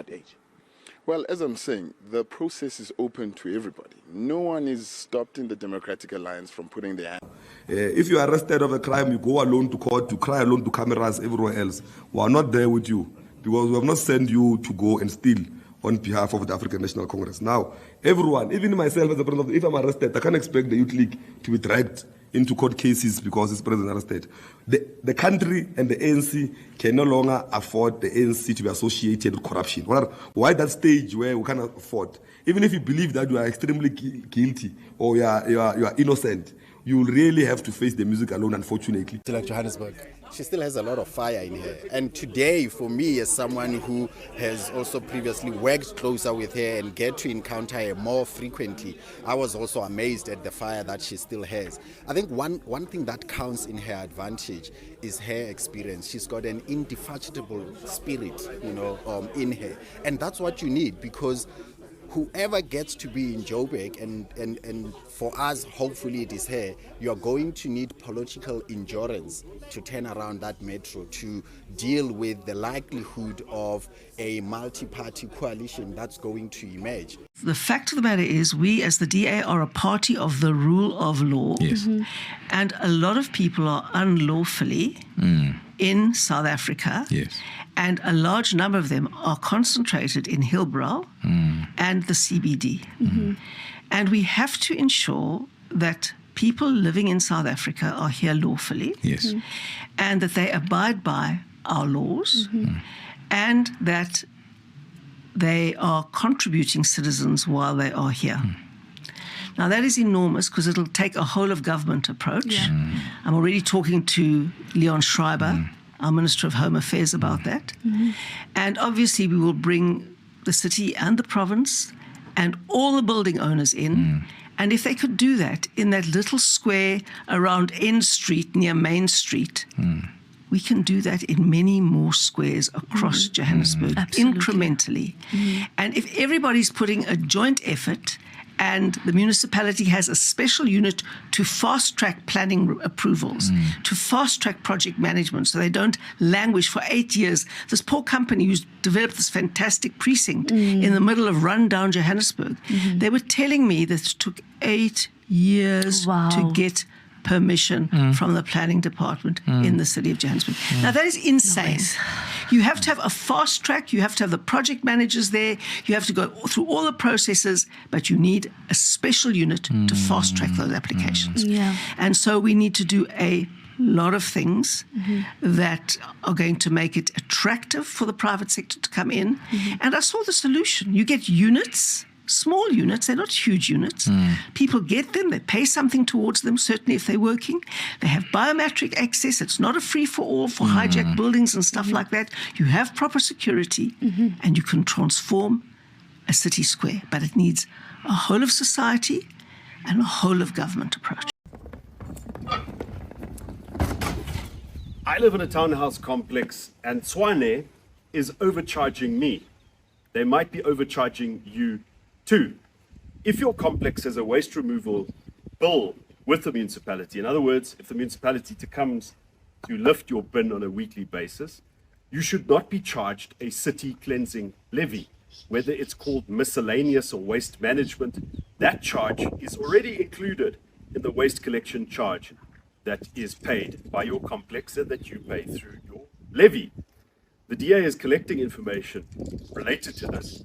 what age? Well, as I'm saying, the process is open to everybody. No one is stopped in the Democratic Alliance from putting their hand. If you are arrested of a crime, you go alone to court, you cry alone to cameras everywhere else. We are not there with you because we have not sent you to go and steal on behalf of the African National Congress. Now, everyone, even myself as the president, if I'm arrested, I can't expect the Youth League to be dragged into court cases because it's president arrested. The country and the ANC can no longer afford the ANC to be associated with corruption. Why that stage where we cannot afford? Even if you believe that you are extremely guilty or you are innocent, you will really have to face the music alone, unfortunately. Like Johannesburg, she still has a lot of fire in her. And today, for me, as someone who has also previously worked closer with her and get to encounter her more frequently, I was also amazed at the fire that she still has. I think one thing that counts in her advantage is her experience. She's got an indefatigable spirit, in her. And that's what you need, because whoever gets to be in Joburg, and for us, hopefully it is her, you are going to need political endurance to turn around that metro, to deal with the likelihood of a multi-party coalition that's going to emerge. The fact of the matter is, we as the DA are a party of the rule of law. Yes. And a lot of people are unlawfully in South Africa. Yes. And a large number of them are concentrated in Hillbrow and the CBD. And we have to ensure that people living in South Africa are here lawfully. Yes. And that they abide by our laws and that they are contributing citizens while they are here. Now, that is enormous because it'll take a whole-of-government approach. I'm already talking to Leon Schreiber, our Minister of Home Affairs, about that. And obviously, we will bring the city and the province and all the building owners in. And if they could do that in that little square around N Street near Main Street, we can do that in many more squares across Johannesburg, incrementally. And if everybody's putting a joint effort, and the municipality has a special unit to fast-track planning approvals, to fast-track project management so they don't languish for 8 years. This poor company who's developed this fantastic precinct in the middle of rundown Johannesburg, they were telling me that it took 8 years to get permission from the planning department in the city of Johannesburg. Now, that is insane. You have to have a fast track, you have to have the project managers there, you have to go through all the processes, but you need a special unit to fast track those applications. And so we need to do a lot of things that are going to make it attractive for the private sector to come in. And I saw the solution. You get units, small units, they're not huge units. People get them, they pay something towards them, certainly if they're working. They have biometric access. It's not a free-for-all for hijacked buildings and stuff like that. You have proper security and you can transform a city square. But it needs a whole of society and a whole of government approach. I live in a townhouse complex and Tshwane is overcharging me. They might be overcharging you too. If your complex has a waste removal bill with the municipality, in other words, if the municipality comes to lift your bin on a weekly basis, you should not be charged a city cleansing levy, whether it's called miscellaneous or waste management. That charge is already included in the waste collection charge that is paid by your complex and that you pay through your levy. The DA is collecting information related to this.